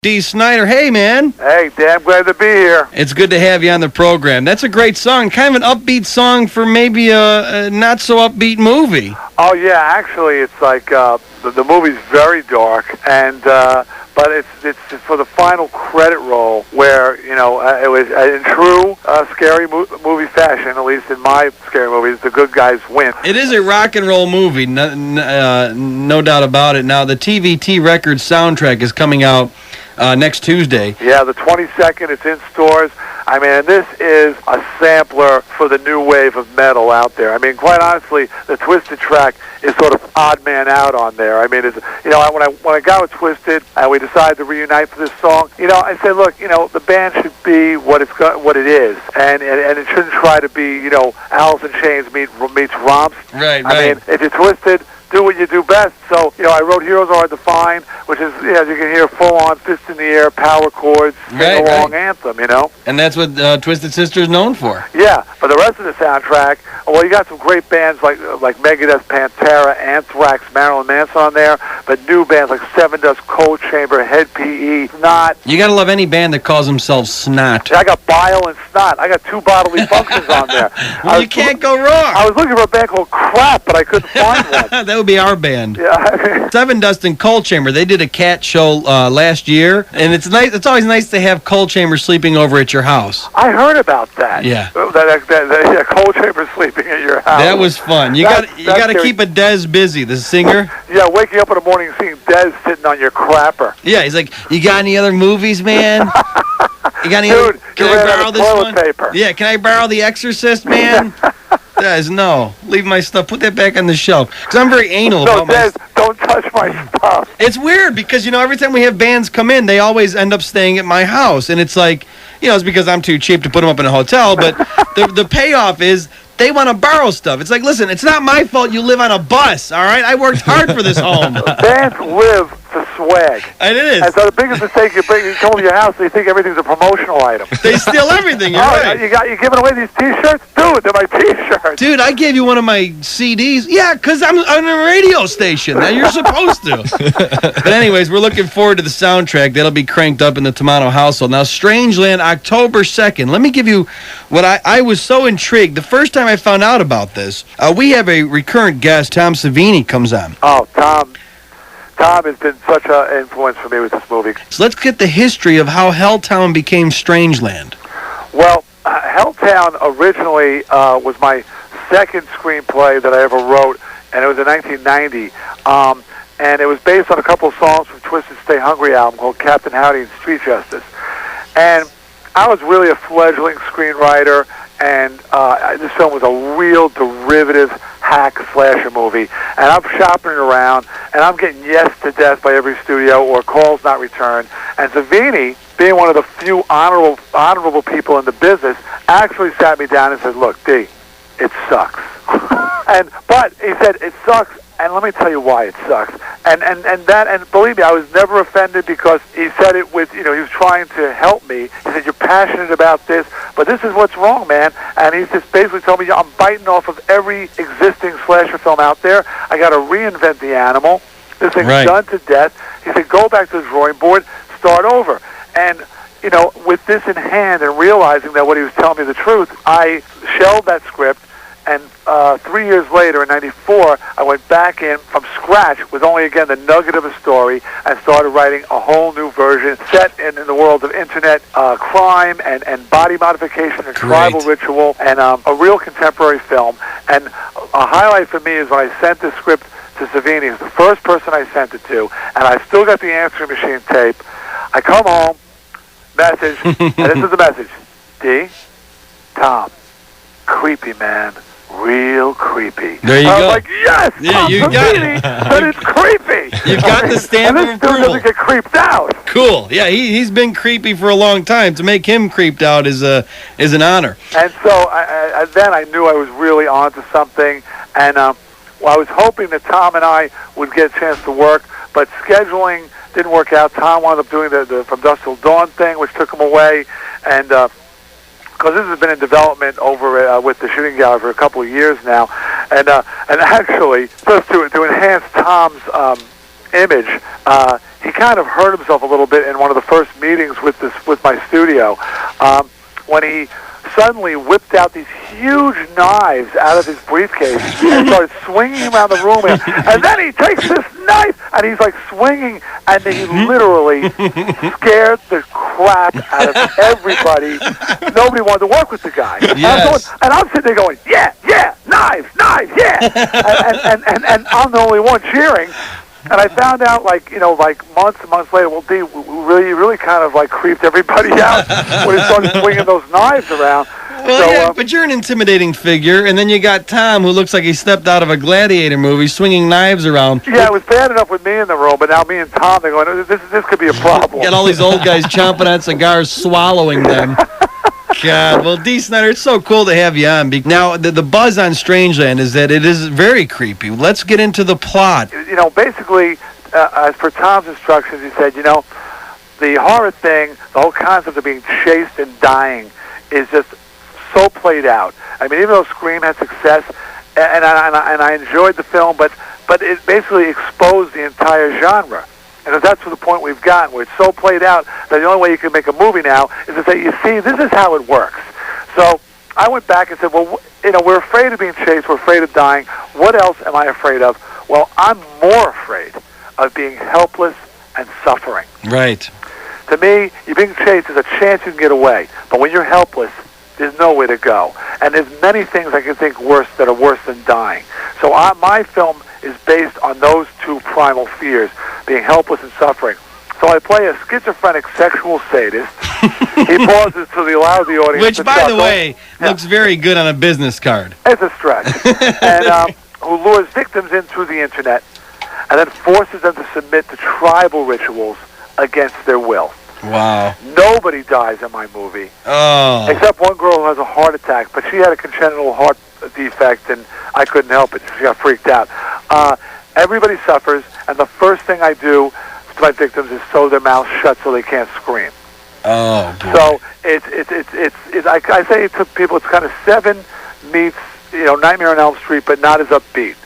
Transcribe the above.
Dee Snyder. Hey, man. Hey, damn glad to be here. It's good to have you on the program. That's a great song. Kind of an upbeat song for maybe a not-so-upbeat movie. Oh, yeah, actually, it's like the movie's very dark, and but it's for the final credit roll where, you know, it was in true scary movie fashion, at least in my scary movies, the good guys win. It is a rock and roll movie, no doubt about it. Now, the TVT Records soundtrack is coming out next Tuesday. Yeah, the 22nd, it's in stores. I mean, this is a sampler for the new wave of metal out there. I mean, quite honestly, the Twisted track is sort of odd man out on there. I mean, it's, you know, when I got with Twisted and we decided to reunite for this song, you know, I said, look, you know, the band should be what it is, and it shouldn't try to be, you know, Alice in Chains meets Romps. Right. I mean, if you're Twisted, do what you do best. So, you know, I wrote Heroes Are Hard to Find, which is, you know, as you can hear, full-on, fist in the air, power chords, sing-along anthem, you know? And that's what Twisted Sister is known for. Yeah, but the rest of the soundtrack, well, you got some great bands like Megadeth, Pantera, Anthrax, Marilyn Manson on there, but new bands like Seven Dust, Cold Chamber, Head PE, Snot. You gotta love any band that calls themselves Snot. I got Bile and Snot. I got 2 bodily functions on there. Well, you can't go wrong. I was looking for a band called Crap, but I couldn't find one. That would be our band. Yeah. Seven Dust and Cold Chamber, they did a cat show last year, and it's nice. It's always nice to have Cold Chamber sleeping over at your house. I heard about that. Yeah. That Cold Chamber sleeping at your house. That was fun. You got to keep a Dez busy, the singer. Yeah, waking up in the morning and seeing Dez sitting on your crapper. Yeah, he's like, you got any other movies, man? You got any Dude, can I borrow this one? Paper. Yeah, can I borrow The Exorcist, man? Dez, no. Leave my stuff. Put that back on the shelf. Because I'm very anal about my stuff. Don't touch my stuff. It's weird because, you know, every time we have bands come in, they always end up staying at my house. And it's like, you know, it's because I'm too cheap to put them up in a hotel. But the payoff is they want to borrow stuff. It's like, listen, it's not my fault you live on a bus, all right? I worked hard for this home. Bands live for swag. It is. And so the biggest mistake you come to your house, they think everything's a promotional item. They steal everything. You're right. You're giving away these T-shirts? Dude, they're my T-shirts. Dude, I gave you one of my CDs. Yeah, because I'm on a radio station. Now you're supposed to. But anyways, we're looking forward to the soundtrack. That'll be cranked up in the Tomano household. Now, Strangeland, October 2nd. Let me give you what I was so intrigued. The first time I found out about this, we have a recurrent guest, Tom Savini, comes on. Oh, Tom has been such an influence for me with this movie. So let's get the history of how Helltown became Strangeland. Well, Helltown originally was my second screenplay that I ever wrote, and it was in 1990. And it was based on a couple of songs from Twisted Stay Hungry album called Captain Howdy and Street Justice. And I was really a fledgling screenwriter, and this film was a real derivative hack slasher movie. And I'm shopping it around, and I'm getting yes to death by every studio or calls not returned. And Savini, being one of the few honorable people in the business, actually sat me down and said, look, D, it sucks. But he said, it sucks, and let me tell you why it sucks. And believe me, I was never offended because he said it with, you know, he was trying to help me. He said, you're passionate about this, but this is what's wrong, man. And he just basically told me, I'm biting off of every existing slasher film out there. I got to reinvent the animal. This thing's done to death. He said, go back to the drawing board, start over. And, you know, with this in hand and realizing that what he was telling me the truth, I shelved that script. And 3 years later, in '94, I went back in from scratch with only, again, the nugget of a story and started writing a whole new version set in the world of internet crime and body modification and tribal ritual and a real contemporary film. And a highlight for me is when I sent this script to Savini. He was the first person I sent it to, and I still got the answering machine tape. I come home, message, and this is the message. D, Tom, creepy, man. Real creepy. There you go. I was like, yes, yeah, you got it. But it's creepy. You've got the stamp of approval. And this dude doesn't get creeped out. Cool. Yeah, he's been creepy for a long time. To make him creeped out is an honor. And so then I knew I was really onto something. And I was hoping that Tom and I would get a chance to work, but scheduling didn't work out. Tom wound up doing the From Dusk Till Dawn thing, which took him away. And because this has been in development over with the Shooting Gallery for a couple of years now, and actually, just to enhance Tom's image, he kind of hurt himself a little bit in one of the first meetings with my studio, when he suddenly whipped out these huge knives out of his briefcase and started swinging around the room. And then he takes this knife and he's like swinging, and he literally scared the crap out of everybody. Nobody wanted to work with the guy. Yes. And I'm sitting there going, yeah, knives, yeah. and I'm the only one cheering. And I found out, like months and months later, well, Dee really kind of like creeped everybody out when he started swinging those knives around. Well, but you're an intimidating figure, and then you got Tom, who looks like he stepped out of a Gladiator movie, swinging knives around. Yeah, it was bad enough with me in the room, but now me and Tom, they're going, this could be a problem. Got all these old guys chomping on cigars, swallowing them. God, well, Dee Snyder, it's so cool to have you on. Now, the buzz on Strangeland is that it is very creepy. Let's get into the plot. Basically, as per Tom's instructions, he said, the horror thing, the whole concept of being chased and dying is just so played out. I mean, even though Scream had success, and I enjoyed the film, but it basically exposed the entire genre. And that's to the point we've gotten, where it's so played out that the only way you can make a movie now is to say, you see, this is how it works. So I went back and said, well, we're afraid of being chased, we're afraid of dying. What else am I afraid of? Well, I'm more afraid of being helpless and suffering. Right. To me, you're being chased, there's a chance you can get away. But when you're helpless, there's nowhere to go. And there's many things I can think that are worse than dying. So my film is based on those two primal fears, being helpless and suffering. So I play a schizophrenic sexual sadist. He pauses to allow the audience Which, to by the way, looks very good on a business card. It's a stretch. And who lures victims in through the internet and then forces them to submit to tribal rituals against their will. Wow. Nobody dies in my movie. Oh. Except one girl who has a heart attack, but she had a congenital heart defect, and I couldn't help it. She got freaked out. Everybody suffers, and the first thing I do to my victims is sew their mouths shut so they can't scream. Oh, boy. So it's I say to people, it's kind of Seven meets Nightmare on Elm Street, but not as upbeat.